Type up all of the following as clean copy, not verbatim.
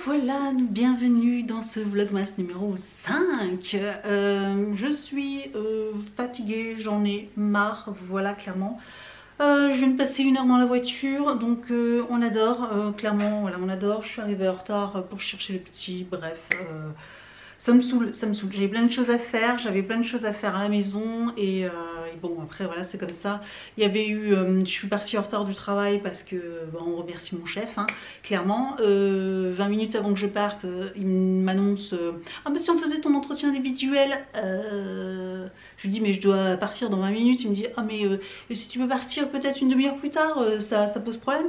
voilà, bienvenue dans ce vlogmas numéro 5. Je suis fatiguée, j'en ai marre, voilà clairement. Je viens de passer 1 heure dans la voiture, donc on adore, clairement, voilà, on adore. Je suis arrivée en retard pour chercher le petit, bref. Ça me saoule, ça me saoule. J'avais plein de choses à faire, j'avais plein de choses à faire à la maison et bon après voilà c'est comme ça. Il y avait eu, je suis partie en retard du travail parce que bon, on remercie mon chef, hein, clairement. 20 minutes avant que je parte, il m'annonce ah bah si on faisait ton entretien individuel. Je lui dis mais je dois partir dans 20 minutes. Il me dit ah mais si tu peux partir peut-être 1/2 heure plus tard, ça pose problème?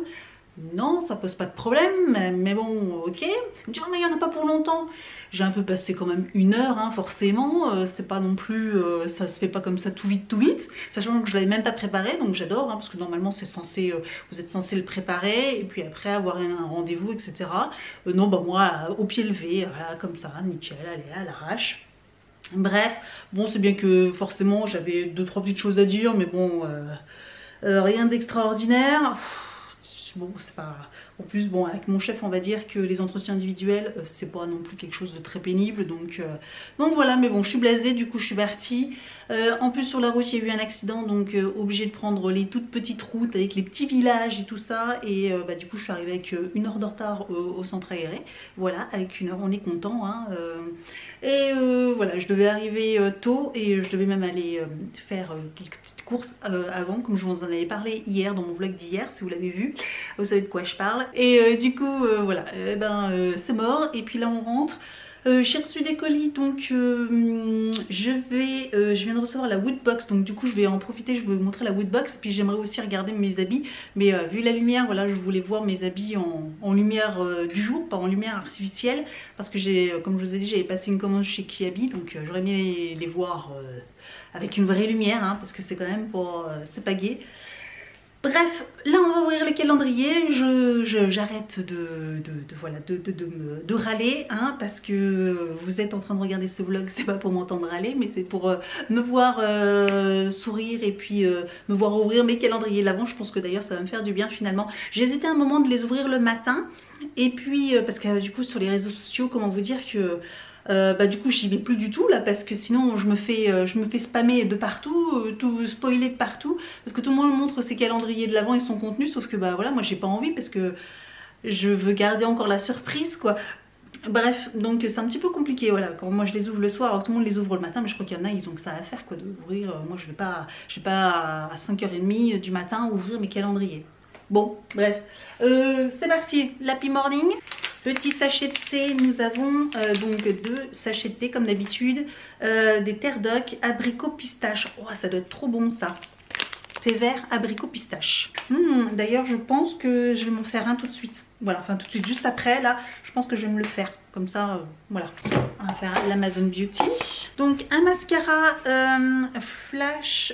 Non, ça pose pas de problème, mais bon, ok. Il me dit, oh, mais il n'y en a pas pour longtemps. J'ai un peu passé quand même 1 heure, hein, forcément. C'est pas non plus, ça se fait pas comme ça tout vite, sachant que je l'avais même pas préparé, donc j'adore, hein, parce que normalement c'est censé, vous êtes censé le préparer, et puis après avoir un rendez-vous, etc. Non, bah moi, au pied levé, voilà, comme ça, nickel, allez, à l'arrache. Bref, bon, c'est bien que forcément j'avais 2-3 petites choses à dire, mais bon, rien d'extraordinaire. Bon, c'est pas. En plus, bon, avec mon chef, on va dire que les entretiens individuels, c'est pas non plus quelque chose de très pénible. Donc voilà, mais bon, je suis blasée, du coup, je suis partie. En plus, sur la route, il y a eu un accident, donc obligée de prendre les toutes petites routes avec les petits villages et tout ça. Et bah, du coup, je suis arrivée avec 1 heure de retard au centre aéré. Voilà, avec 1 heure, on est content. Hein, et voilà, je devais arriver tôt et je devais même aller faire quelques petites courses avant, comme je vous en avais parlé hier dans mon vlog d'hier, si vous l'avez vu, vous savez de quoi je parle. Et du coup, voilà, c'est mort. Et puis là, on rentre. J'ai reçu des colis, donc je viens de recevoir la Woodbox, donc du coup je vais en profiter, je vais vous montrer la Woodbox, puis j'aimerais aussi regarder mes habits, mais vu la lumière, voilà, je voulais voir mes habits en lumière du jour, pas en lumière artificielle, parce que j'ai, comme je vous ai dit, j'avais passé une commande chez Kiabi, donc j'aurais aimé les voir avec une vraie lumière, hein, parce que c'est quand même pour, c'est pas gai. Bref, là on va ouvrir le calendrier, j'arrête de râler, hein, parce que vous êtes en train de regarder ce vlog, c'est pas pour m'entendre râler, mais c'est pour me voir sourire et puis me voir ouvrir mes calendriers l'avant. Je pense que d'ailleurs ça va me faire du bien finalement. J'ai hésité un moment de les ouvrir le matin, et puis parce que du coup sur les réseaux sociaux, comment vous dire que... bah du coup j'y vais plus du tout là, parce que sinon je me fais spammer de partout, tout spoiler de partout, parce que tout le monde montre ses calendriers de l'avant et son contenu, sauf que bah voilà, moi j'ai pas envie parce que je veux garder encore la surprise quoi. Bref, donc c'est un petit peu compliqué, voilà, quand moi je les ouvre le soir, alors tout le monde les ouvre le matin, mais je crois qu'il y en a, ils ont que ça à faire quoi, d'ouvrir. Moi je vais pas à 5h30 du matin ouvrir mes calendriers. Bon, bref, c'est parti, l'Happy Morning. Petit sachet de thé, nous avons donc 2 sachets de thé comme d'habitude, des terres d'oc, abricot pistache. Oh, ça doit être trop bon ça. Thé vert, abricot pistache. D'ailleurs, je pense que je vais m'en faire un tout de suite. Voilà, enfin tout de suite, juste après, là, je pense que je vais me le faire. Comme ça, voilà. On va faire l'Amazon Beauty. Donc, un mascara False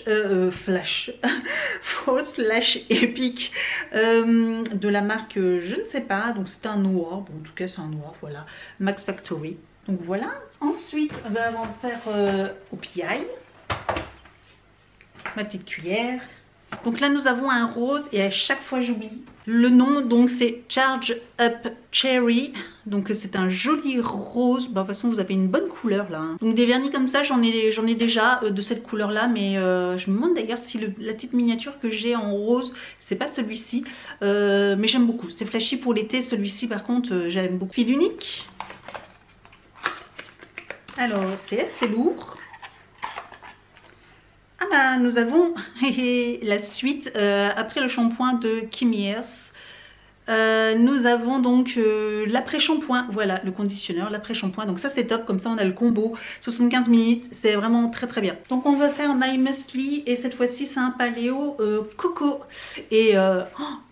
Lash Epic de la marque, je ne sais pas. Donc, c'est un noir. Bon, en tout cas, c'est un noir, voilà. Max Factory. Donc, voilà. Ensuite, on va faire au PI. Ma petite cuillère. Donc là nous avons un rose et à chaque fois j'oublie le nom, donc c'est Charge Up Cherry, donc c'est un joli rose. Bah, de toute façon vous avez une bonne couleur là, hein. Donc des vernis comme ça j'en ai déjà de cette couleur là, mais je me demande d'ailleurs si la petite miniature que j'ai en rose c'est pas celui-ci, mais j'aime beaucoup, c'est flashy pour l'été. Celui-ci par contre j'aime beaucoup. Fil unique, alors c'est assez lourd. Ah bah nous avons la suite après le shampoing de Kim Years. Nous avons donc l'après-shampoing, voilà, le conditionneur, l'après-shampoing. Donc ça c'est top, comme ça on a le combo 75 minutes, c'est vraiment très très bien. Donc on va faire My Muesli et cette fois-ci c'est un paléo coco. Et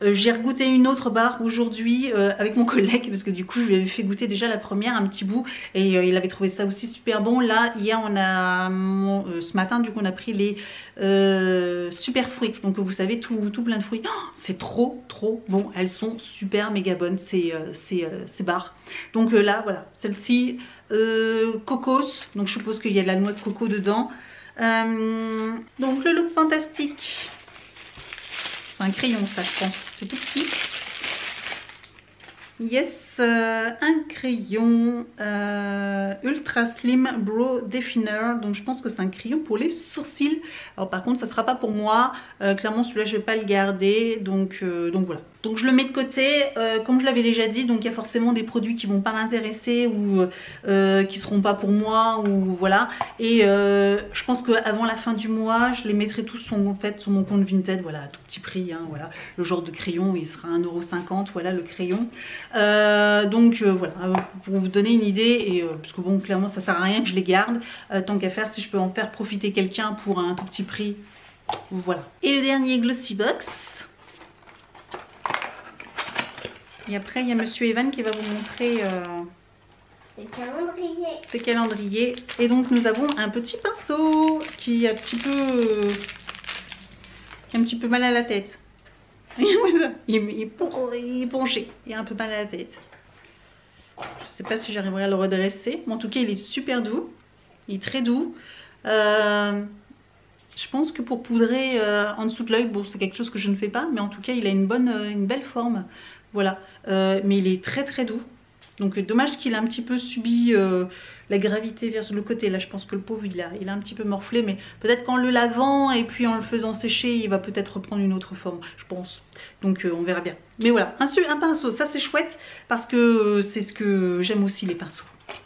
j'ai regouté une autre barre aujourd'hui avec mon collègue, parce que du coup je lui avais fait goûter déjà la première un petit bout et il avait trouvé ça aussi super bon. Là hier on a ce matin du coup on a pris les super fruits, donc vous savez tout plein de fruits. C'est trop bon, elles sont super méga bonnes ces barres. Donc là voilà, celle-ci cocos, donc je suppose qu'il y a de la noix de coco dedans. Donc le look fantastique, c'est un crayon ça je pense, c'est tout petit. Yes, un crayon Ultra Slim Brow Definer. Donc je pense que c'est un crayon pour les sourcils. Alors par contre ça sera pas pour moi. Clairement celui-là je vais pas le garder. Donc voilà. Donc je le mets de côté. Comme je l'avais déjà dit, donc il y a forcément des produits qui vont pas m'intéresser ou qui seront pas pour moi ou voilà. Et je pense qu'avant la fin du mois, je les mettrai tous sur mon compte Vinted. Voilà, à tout petit prix. Hein, voilà. Le genre de crayon, il sera 1,50 €. Voilà le crayon. Voilà, pour vous donner une idée, et parce que bon, clairement ça sert à rien que je les garde, tant qu'à faire, si je peux en faire profiter quelqu'un pour un tout petit prix, voilà. Et le dernier Glossy Box, et après il y a Monsieur Evan qui va vous montrer ses calendriers. Et donc nous avons un petit pinceau qui a un petit peu mal à la tête. Il est penché, il a un peu mal à la tête. Je sais pas si j'arriverai à le redresser, mais en tout cas il est super doux, il est très doux. Je pense que pour poudrer en dessous de l'œil, bon c'est quelque chose que je ne fais pas, mais en tout cas il a une belle forme, voilà. Mais il est très très doux. Donc dommage qu'il a un petit peu subi la gravité vers le côté. Là je pense que le pauvre il a un petit peu morflé, mais peut-être qu'en le lavant et puis en le faisant sécher, il va peut-être reprendre une autre forme, je pense. Donc on verra bien. Mais voilà, un pinceau, ça c'est chouette parce que c'est ce que j'aime aussi, les pinceaux.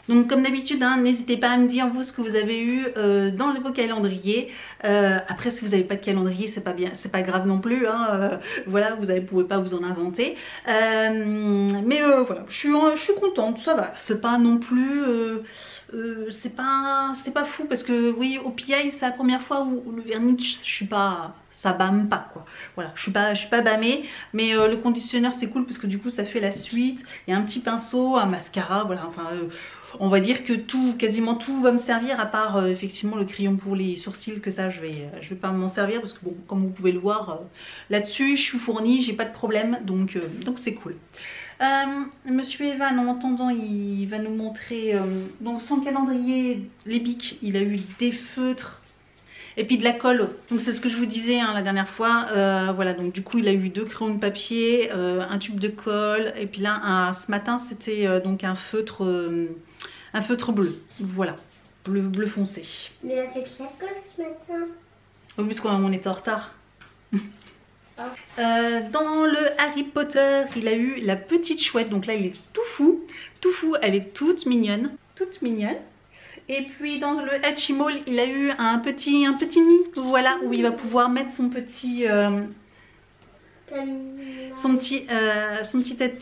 Donc comme d'habitude, hein, n'hésitez pas à me dire vous ce que vous avez eu dans vos calendriers. Après si vous n'avez pas de calendrier, c'est pas bien, c'est pas grave non plus. Hein, voilà, vous ne pouvez pas vous en inventer. Voilà, je suis contente, ça va. C'est pas non plus, c'est pas fou parce que oui, au PI c'est la première fois où le vernis, je suis pas, ça bâme pas quoi. Voilà, je suis pas bâmée, mais le conditionneur c'est cool parce que du coup ça fait la suite. Il y a un petit pinceau, un mascara, voilà. Enfin, on va dire que quasiment tout va me servir à part effectivement le crayon pour les sourcils, que ça je vais pas m'en servir parce que bon, comme vous pouvez le voir là-dessus, je suis fournie, j'ai pas de problème, donc c'est cool. Monsieur Evan, en attendant, il va nous montrer dans son calendrier les bics. Il a eu des feutres et puis de la colle. Donc c'est ce que je vous disais hein, la dernière fois. Voilà, donc du coup il a eu 2 crayons de papier, un tube de colle, et puis là ce matin c'était donc un feutre bleu. Voilà, bleu foncé. Mais avec la colle ce matin. Oui, puisqu'on était en retard. Dans le Harry Potter, il a eu la petite chouette. Donc là, il est tout fou, elle est toute mignonne, Et puis dans le Hatchimal, il a eu un petit nid, voilà, où il va pouvoir mettre son petit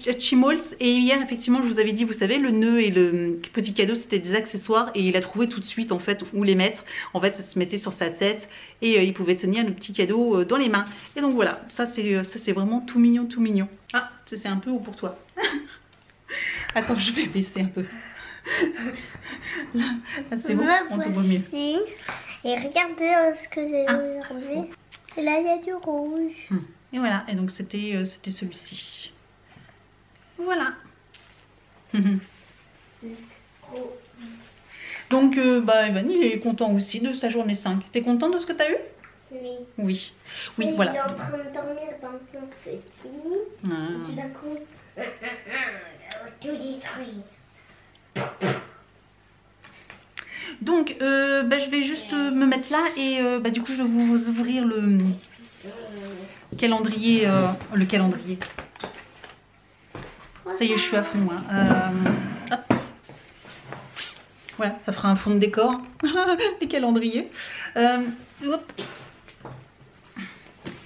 Hatchimals. Et hier effectivement je vous avais dit, vous savez, le nœud et le petit cadeau c'était des accessoires, et il a trouvé tout de suite en fait où les mettre. En fait ça se mettait sur sa tête et il pouvait tenir le petit cadeau dans les mains. Et donc voilà, ça c'est vraiment tout mignon, tout mignon. Ah, c'est un peu haut pour toi. Attends, je vais baisser un peu. Là c'est bon, on te voit mieux. Et regardez ce que j'ai enlevé. Et là il y a du rouge. Et voilà, et donc c'était celui-ci. Voilà. Donc Evan il est content aussi de sa journée 5. T'es content de ce que t'as eu? Oui. Oui, voilà. Il est en train de dormir dans son petit lit. Tout d'un coup, tout détruit. Donc je vais juste me mettre là et du coup je vais vous ouvrir le calendrier. Ça y est, je suis à fond. Hein. Hop. Voilà, ça fera un fond de décor. Les calendriers. Hop.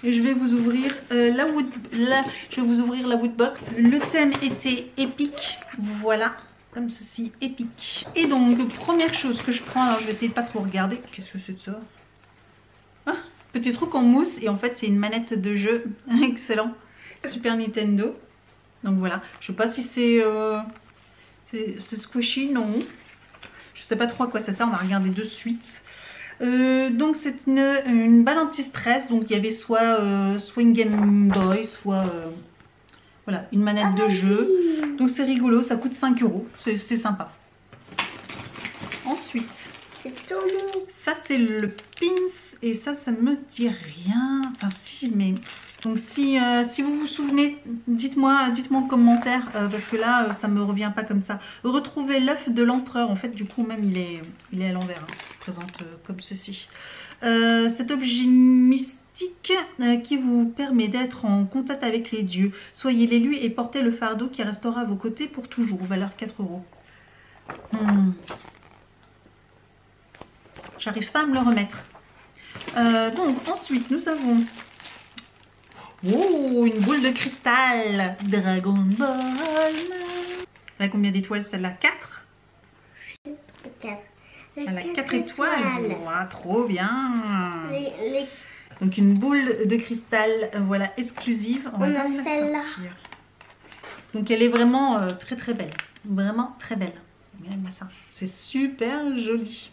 Et je vais vous ouvrir la Woodbox. Le thème était épique. Voilà, comme ceci, épique. Et donc, première chose que je prends, alors je vais essayer de pas trop regarder. Qu'est-ce que c'est de ça? Petit truc en mousse, et en fait c'est une manette de jeu. Excellent. Super Nintendo. Donc voilà, je sais pas si c'est squishy, non. Je sais pas trop à quoi ça sert, on va regarder de suite. Donc c'est une balle anti-stress, donc il y avait soit Swing Game Boy, soit voilà, une manette de jeu. Donc c'est rigolo, ça coûte 5 €, c'est sympa. Ensuite, ça c'est le pins, et ça me dit rien. Enfin si, mais Donc si vous vous souvenez, dites-moi en commentaire, parce que là, ça me revient pas comme ça. Retrouvez l'œuf de l'empereur. En fait, du coup, même il est à l'envers. Hein. Il se présente comme ceci. Cet objet mystique qui vous permet d'être en contact avec les dieux. Soyez l'élu et portez le fardeau qui restera à vos côtés pour toujours. Valeur 4 €. J'arrive pas à me le remettre. Donc ensuite nous avons une boule de cristal Dragon Ball. Elle a combien d'étoiles celle-là? 4. 4. Elle a 4 étoiles. Wow, trop bien. Donc une boule de cristal, voilà, exclusive. On va celle-là. Donc elle est vraiment très très belle. Vraiment très belle. Regardez-moi ça. C'est super joli.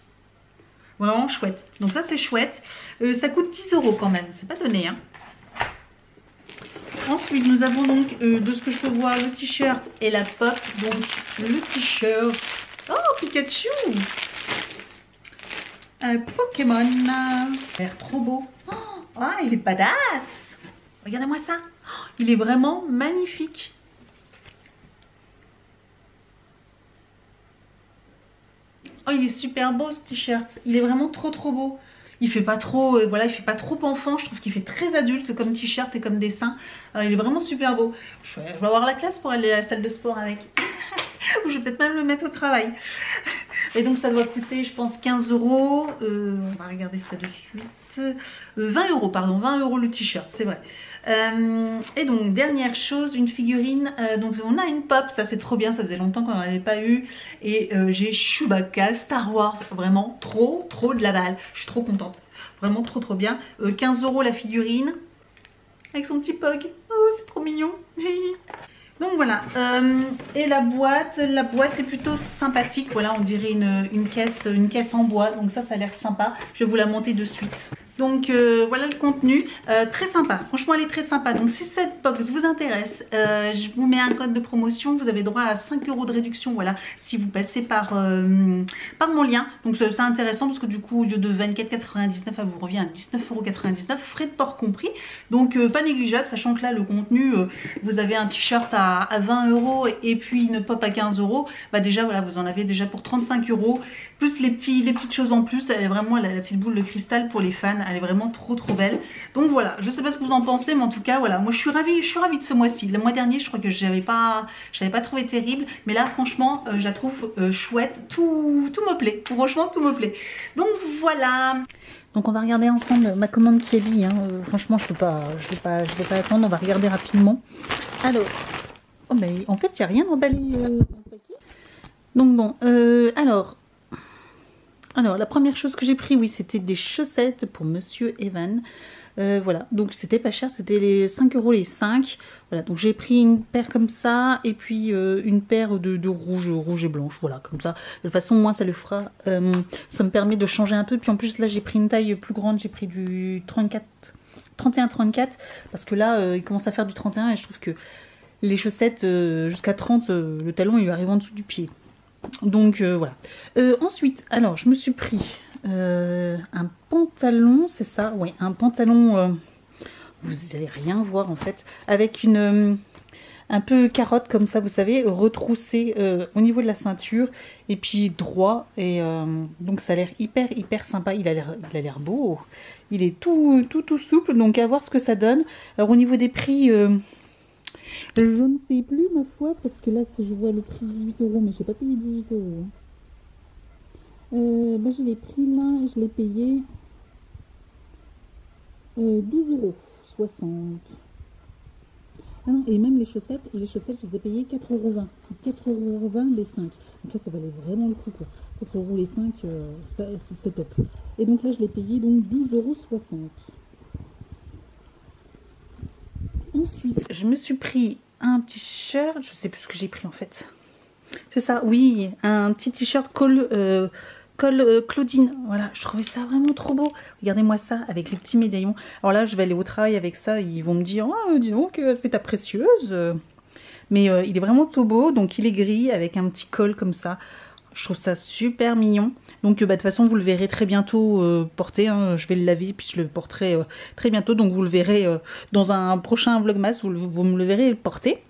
Vraiment chouette. Donc ça c'est chouette. Ça coûte 10 € quand même. C'est pas donné. Hein. Ensuite nous avons donc de ce que je peux voir le t-shirt et la pop. Donc le t-shirt. Oh Pikachu. Un Pokémon. Il a l'air trop beau. Oh, il est badass. Regardez-moi ça. Oh, il est vraiment magnifique. Oh, il est super beau ce t-shirt. Il est vraiment trop beau. Il fait pas trop, voilà, il fait pas trop enfant. Je trouve qu'il fait très adulte comme t-shirt et comme dessin. Il est vraiment super beau. Je vais avoir la classe pour aller à la salle de sport avec. Ou je vais peut-être même le mettre au travail. Et donc ça doit coûter, je pense, 15 €. On va regarder ça de suite. 20 €, pardon, 20 € le t-shirt, c'est vrai. Et donc dernière chose, une figurine. Donc on a une pop, ça c'est trop bien, ça faisait longtemps qu'on n'en avait pas eu. Et j'ai Chewbacca, Star Wars, vraiment trop de la balle. Je suis trop contente, vraiment trop bien. 15 € la figurine, avec son petit pog. Oh c'est trop mignon. Donc voilà, et la boîte est plutôt sympathique. Voilà, on dirait une caisse en bois. Donc ça a l'air sympa. Je vais vous la monter de suite. Donc voilà le contenu, très sympa, franchement elle est très sympa. Donc si cette box vous intéresse, je vous mets un code de promotion, vous avez droit à 5 € de réduction, voilà, si vous passez par mon lien. Donc c'est intéressant parce que du coup au lieu de 24,99 elle vous revient à 19,99 €, frais de port compris. Donc pas négligeable, sachant que là le contenu, vous avez un t-shirt à 20 € et puis une pop à 15 €. Bah déjà voilà, vous en avez déjà pour 35 €, plus les petites choses en plus. Elle est vraiment la petite boule de cristal pour les fans. Elle est vraiment trop belle. Donc voilà, je sais pas ce que vous en pensez, mais en tout cas voilà, moi je suis ravie de ce mois-ci. Le mois dernier, je crois que je l'avais pas trouvé terrible, mais là franchement, je la trouve chouette. Tout me plaît. Franchement, tout me plaît. Donc voilà. Donc on va regarder ensemble ma commande Kiabi. Hein. Franchement, je vais pas attendre. On va regarder rapidement. Alors, oh ben en fait, il n'y a rien emballé dans le paquet. Donc bon, alors, la première chose que j'ai pris, oui, c'était des chaussettes pour Monsieur Evan. Voilà, donc c'était pas cher, c'était les 5 € les 5. Voilà, donc j'ai pris une paire comme ça, et puis une paire de rouge et blanche, voilà, comme ça. De toute façon, moi, ça le fera, ça me permet de changer un peu. Puis en plus, là, j'ai pris une taille plus grande, j'ai pris du 31-34, parce que là, il commence à faire du 31, et je trouve que les chaussettes, jusqu'à 30, le talon, il arrive en dessous du pied. Donc voilà. Ensuite, alors je me suis pris un pantalon, c'est ça, oui, un pantalon, vous allez rien voir en fait, avec un peu carotte comme ça, vous savez, retroussé au niveau de la ceinture et puis droit. Et donc ça a l'air hyper sympa. Il a l'air beau. Il est tout souple, donc à voir ce que ça donne. Alors au niveau des prix, je ne sais plus ma foi, parce que là je vois le prix 18 €, mais j'ai pas payé 18 €. Bah, je l'ai pris là et je l'ai payé 12,60 €. Ah non, et même les chaussettes, je les ai payées 4,20 €. 4,20 € les 5. Donc là, ça valait vraiment le coup, quoi. 4 € les 5, c'est top. Et donc là, je l'ai payé donc 12,60 €. Ensuite, je me suis pris un t-shirt, je sais plus ce que j'ai pris en fait. C'est ça, oui, un petit t-shirt col Claudine. Voilà, je trouvais ça vraiment trop beau. Regardez-moi ça, avec les petits médaillons. Alors là, je vais aller au travail avec ça. Ils vont me dire, oh, dis donc, fais ta précieuse. Mais il est vraiment tout beau. Donc il est gris avec un petit col comme ça. Je trouve ça super mignon. Donc de toute façon vous le verrez très bientôt porté. Hein. Je vais le laver puis je le porterai très bientôt. Donc vous le verrez dans un prochain vlogmas. Vous me le verrez porter.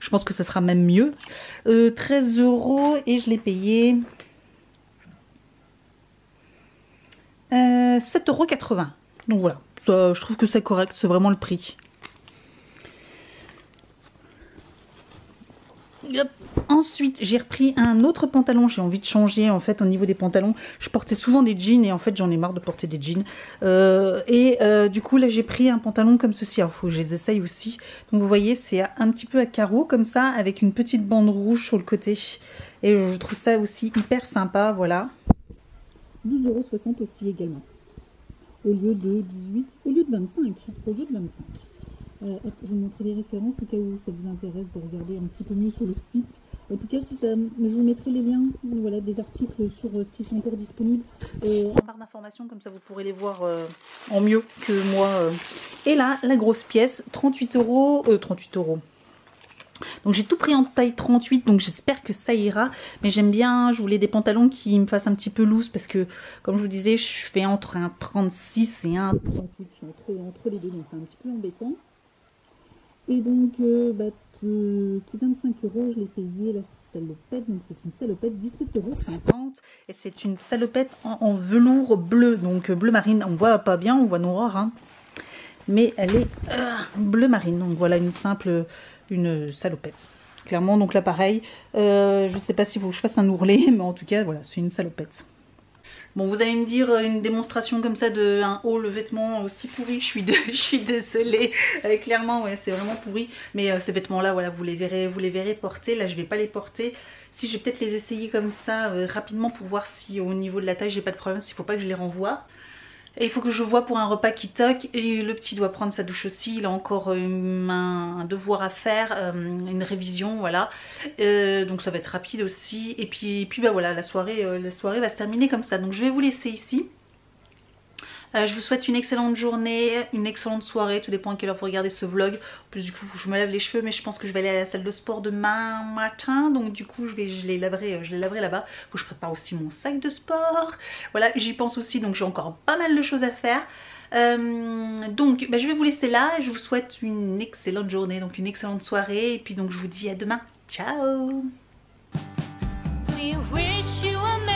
Je pense que ça sera même mieux. 13 € et je l'ai payé 7,80 €. Donc voilà, ça, je trouve que c'est correct, c'est vraiment le prix. Hop. Ensuite, j'ai repris un autre pantalon. J'ai envie de changer en fait au niveau des pantalons. Je portais souvent des jeans et en fait j'en ai marre de porter des jeans. Du coup là j'ai pris un pantalon comme ceci. Alors il faut que je les essaye aussi. Donc vous voyez c'est un petit peu à carreaux comme ça avec une petite bande rouge sur le côté. Et je trouve ça aussi hyper sympa. Voilà. 12,60 € aussi également. Au lieu de 18, au lieu de 25. Au lieu de 25. Je vais vous montrer les références au cas où ça vous intéresse de regarder un petit peu mieux sur le site. En tout cas, si ça, je vous mettrai les liens voilà, des articles sur s'ils sont encore disponibles en barre d'informations, comme ça vous pourrez les voir en mieux que moi. Et là, la grosse pièce, 38 €. 38 €. Donc j'ai tout pris en taille 38, donc j'espère que ça ira. Mais j'aime bien, je voulais des pantalons qui me fassent un petit peu loose parce que, comme je vous disais, je fais entre un 36 et un 38. Je suis entre les deux, donc c'est un petit peu embêtant. Et donc, qui 25 €, je l'ai payé la salopette. Donc c'est une salopette 17,50 €. Et c'est une salopette en velours bleu, donc bleu marine. On voit pas bien, on voit noir, hein. Mais elle est bleu marine. Donc voilà une simple... une salopette clairement. Donc là pareil, je sais pas si faut que je fasse un ourlet, mais en tout cas voilà, c'est une salopette. Bon, vous allez me dire une démonstration comme ça d'un haul vêtement aussi pourri, je suis désolée, clairement ouais c'est vraiment pourri, mais ces vêtements là voilà vous les verrez porter. Là je vais pas les porter. Si je vais peut-être les essayer comme ça rapidement pour voir si au niveau de la taille j'ai pas de problème, s'il faut pas que je les renvoie. Et il faut que je vois pour un repas qui toque. Et le petit doit prendre sa douche aussi. Il a encore un devoir à faire, une révision, voilà. Donc ça va être rapide aussi. Et puis bah voilà, la soirée va se terminer comme ça. Donc je vais vous laisser ici. Je vous souhaite une excellente journée, une excellente soirée, tout dépend à quelle heure vous regardez ce vlog. En plus du coup je me lave les cheveux, mais je pense que je vais aller à la salle de sport demain matin. Donc du coup je les laverai là-bas. Faut que je prépare aussi mon sac de sport. Voilà, j'y pense aussi, donc j'ai encore pas mal de choses à faire. Donc je vais vous laisser là. Je vous souhaite une excellente journée, donc une excellente soirée. Et puis donc je vous dis à demain. Ciao. We wish you a